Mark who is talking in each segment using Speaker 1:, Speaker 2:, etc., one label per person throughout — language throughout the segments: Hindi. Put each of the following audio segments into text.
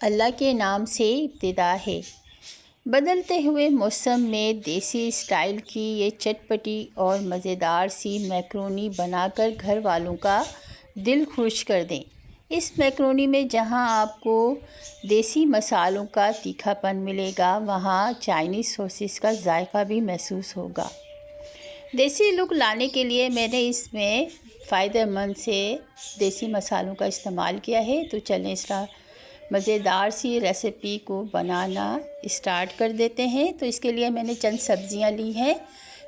Speaker 1: अल्लाह के नाम से इब्तिदा है। बदलते हुए मौसम में देसी स्टाइल की ये चटपटी और मज़ेदार सी मैक्रोनी बनाकर घर वालों का दिल खुश कर दें। इस मैक्रोनी में जहां आपको देसी मसालों का तीखापन मिलेगा, वहां चाइनीज़ सॉसेस का जायका भी महसूस होगा। देसी लुक लाने के लिए मैंने इसमें फ़ायदेमंद से देसी मसालों का इस्तेमाल किया है। तो चलें इस मज़ेदार सी रेसिपी को बनाना स्टार्ट कर देते हैं। तो इसके लिए मैंने चंद सब्जियां ली हैं।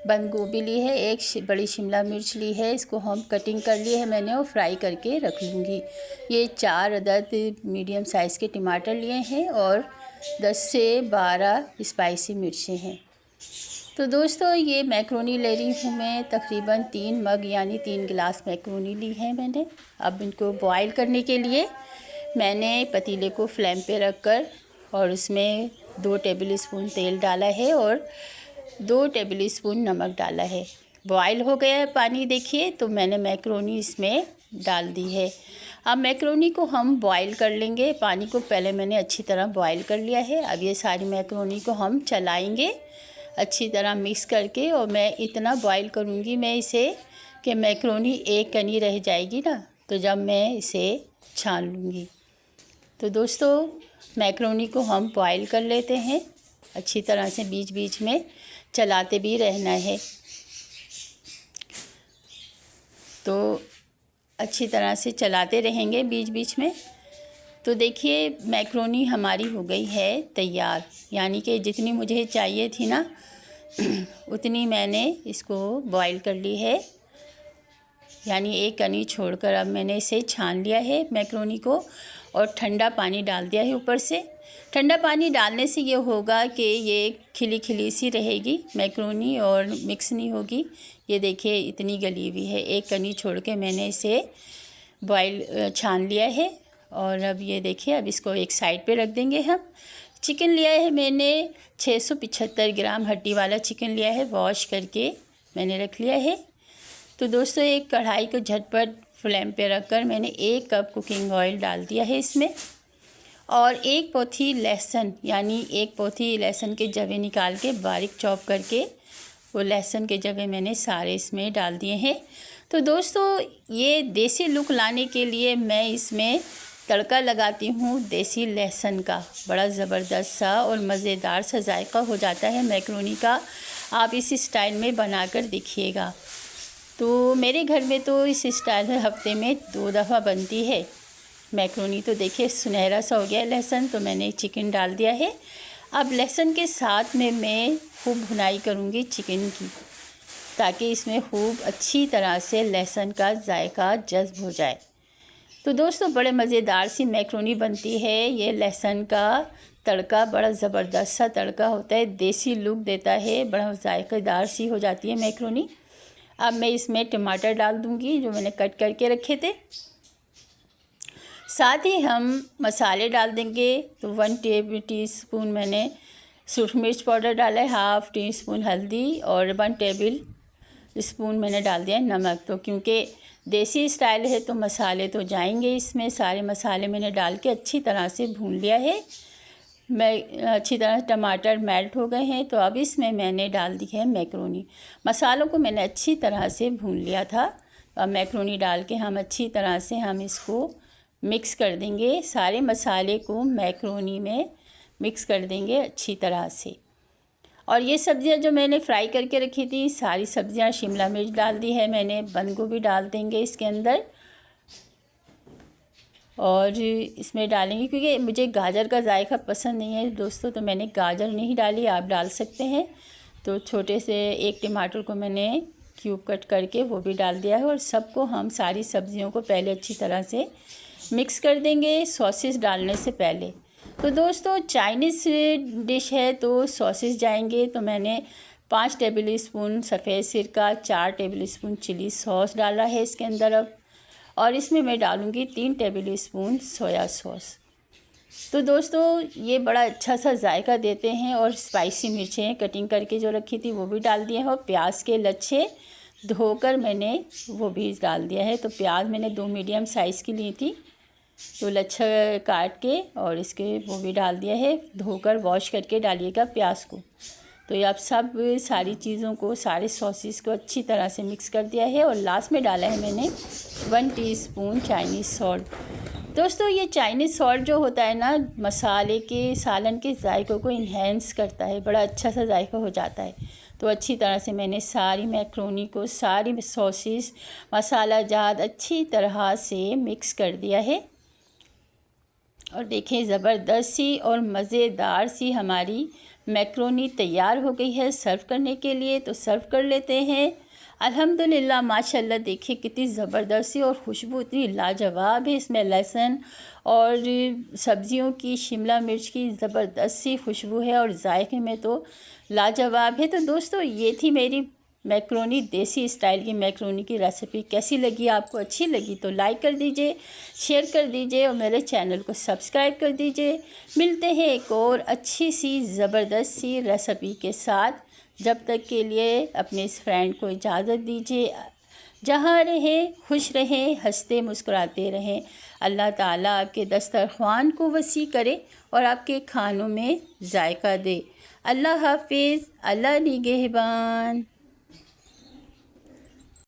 Speaker 1: बंद गोभी ली है, एक बड़ी शिमला मिर्च ली है, इसको हम कटिंग कर लिए है मैंने और फ्राई करके रख लूँगी। ये 4 अदद मीडियम साइज़ के टमाटर लिए हैं और 10 से 12 स्पाइसी मिर्चें हैं। तो दोस्तों, ये मैक्रोनी ले रही हूँ मैं, तकरीबन 3 मग यानी 3 गिलास मैक्रोनी ली है मैंने। अब इनको बॉईल करने के लिए मैंने पतीले को फ्लेम पे रखकर और उसमें 2 टेबल स्पून तेल डाला है और 2 टेबल स्पून नमक डाला है। बॉईल हो गया है पानी, देखिए। तो मैंने मैक्रोनी इसमें डाल दी है। अब मैक्रोनी को हम बॉईल कर लेंगे। पानी को पहले मैंने अच्छी तरह बॉईल कर लिया है। अब ये सारी मैक्रोनी को हम चलाएंगे अच्छी तरह मिक्स करके, और मैं इतना बॉईल करूँगी मैं इसे कि मैक्रोनी एक कनी रह जाएगी ना, तो जब मैं इसे छान लूँगी। तो दोस्तों, मैक्रोनी को हम बॉईल कर लेते हैं अच्छी तरह से, बीच बीच में चलाते भी रहना है। तो अच्छी तरह से चलाते रहेंगे बीच बीच में। तो देखिए, मैक्रोनी हमारी हो गई है तैयार, यानी कि जितनी मुझे चाहिए थी ना उतनी मैंने इसको बॉईल कर ली है, यानी एक कनी छोड़कर। अब मैंने इसे छान लिया है मैक्रोनी को और ठंडा पानी डाल दिया है ऊपर से। ठंडा पानी डालने से ये होगा कि ये खिली खिली सी रहेगी मैक्रोनी और मिक्स नहीं होगी। ये देखिए इतनी गली हुई है, एक कनी छोड़ के मैंने इसे बॉईल छान लिया है। और अब ये देखिए, अब इसको एक साइड पे रख देंगे हम। चिकन लिया है मैंने 675 ग्राम, हड्डी वाला चिकन लिया है, वॉश करके मैंने रख लिया है। तो दोस्तों, एक कढ़ाई को झटपट फ्लेम पे रखकर मैंने 1 कप कुकिंग ऑयल डाल दिया है इसमें, और 1 पोथी लहसुन, यानी 1 पोथी लहसुन के जवे निकाल के बारीक चॉप करके वो लहसुन के जवे मैंने सारे इसमें डाल दिए हैं। तो दोस्तों, ये देसी लुक लाने के लिए मैं इसमें तड़का लगाती हूँ देसी लहसुन का। बड़ा ज़बरदस्त सा और मज़ेदार सा जायका हो जाता है मैक्रोनी का। आप इस स्टाइल में बनाकर देखिएगा। तो मेरे घर में तो इस स्टाइल में हफ्ते में 2 दफ़ा बनती है मैक्रोनी। तो देखिए सुनहरा सा हो गया लहसुन, तो मैंने चिकन डाल दिया है। अब लहसुन के साथ में मैं खूब भुनाई करूँगी चिकन की, ताकि इसमें खूब अच्छी तरह से लहसुन का जायका जज्ब हो जाए। तो दोस्तों, बड़े मज़ेदार सी मैक्रोनी बनती है। ये लहसुन का तड़का बड़ा ज़बरदस्त सा तड़का होता है, देसी लुक देता है, बड़ा जायकेदार सी हो जाती है मैक्रोनी। अब मैं इसमें टमाटर डाल दूँगी जो मैंने कट करके रखे थे। साथ ही हम मसाले डाल देंगे। तो 1 टीस्पून मैंने सूखी मिर्च पाउडर डाला है, हाफ़ टी स्पून हल्दी और 1 टेबल स्पून मैंने डाल दिया है नमक। तो क्योंकि देसी स्टाइल है तो मसाले तो जाएंगे इसमें। सारे मसाले मैंने डाल के अच्छी तरह से भून लिया है। मैं अच्छी तरह टमाटर मेल्ट हो गए हैं। तो अब इसमें मैंने डाल दी है मैक्रोनी। मसालों को मैंने अच्छी तरह से भून लिया था। अब मैक्रोनी डाल के हम अच्छी तरह से हम इसको मिक्स कर देंगे। सारे मसाले को मैक्रोनी में मिक्स कर देंगे अच्छी तरह से। और ये सब्ज़ियाँ जो मैंने फ्राई करके रखी थी, सारी सब्ज़ियाँ, शिमला मिर्च डाल दी है मैंने, बंद गोभी डाल देंगे इसके अंदर, और इसमें डालेंगे क्योंकि मुझे गाजर का जायका पसंद नहीं है दोस्तों, तो मैंने गाजर नहीं डाली, आप डाल सकते हैं। तो छोटे से 1 टमाटर को मैंने क्यूब कट करके वो भी डाल दिया है। और सबको हम सारी सब्ज़ियों को पहले अच्छी तरह से मिक्स कर देंगे सॉसेस डालने से पहले। तो दोस्तों, चाइनीज़ डिश है तो सॉसेस जाएंगे। तो मैंने 5 टेबल स्पून सफ़ेद सिरका, 4 टेबल स्पून चिली सॉस डाला है इसके अंदर अब, और इसमें मैं डालूँगी 3 टेबल स्पून सोया सॉस। तो दोस्तों, ये बड़ा अच्छा सा जायका देते हैं। और स्पाइसी मिर्चें कटिंग करके जो रखी थी वो भी डाल दिए हैं, और प्याज के लच्छे धोकर मैंने वो भी डाल दिया है। तो प्याज मैंने 2 मीडियम साइज़ की ली थी, तो लच्छा काट के और इसके वो भी डाल दिया है, धोकर वॉश करके डालिएगा प्याज को। तो ये आप सब सारी चीज़ों को, सारे सॉसेस को अच्छी तरह से मिक्स कर दिया है और लास्ट में डाला है मैंने 1 टीस्पून चाइनीज़ सॉल्ट। दोस्तों ये चाइनीज़ सॉल्ट जो होता है ना, मसाले के, सालन के जायकों को इन्हेंस करता है, बड़ा अच्छा सा जायका हो जाता है। तो अच्छी तरह से मैंने सारी मैक्रोनी को, सारी सॉसेस, मसाला जात अच्छी तरह से मिक्स कर दिया है। और देखें ज़बरदस्त सी और मज़ेदार सी हमारी मैक्रोनी तैयार हो गई है सर्व करने के लिए। तो सर्व कर लेते हैं। अल्हम्दुलिल्लाह माशाल्लाह, देखिए कितनी ज़बरदस्त सी और खुशबू इतनी लाजवाब है। इसमें लहसुन और सब्ज़ियों की, शिमला मिर्च की ज़बरदस्त सी खुशबू है और जायके में तो लाजवाब है। तो दोस्तों ये थी मेरी मैक्रोनी, देसी स्टाइल की मैक्रोनी की रेसिपी। कैसी लगी आपको? अच्छी लगी तो लाइक कर दीजिए, शेयर कर दीजिए और मेरे चैनल को सब्सक्राइब कर दीजिए। मिलते हैं एक और अच्छी सी ज़बरदस्त सी रेसिपी के साथ। जब तक के लिए अपने इस फ्रेंड को इजाज़त दीजिए। जहाँ रहें खुश रहें, हंसते मुस्कुराते रहें। अल्लाह ताला आपके दस्तरख़्वान को वसी करे और आपके खानों में जायका दे। अल्लाह हाफिज़, अल्लाह निगहबान।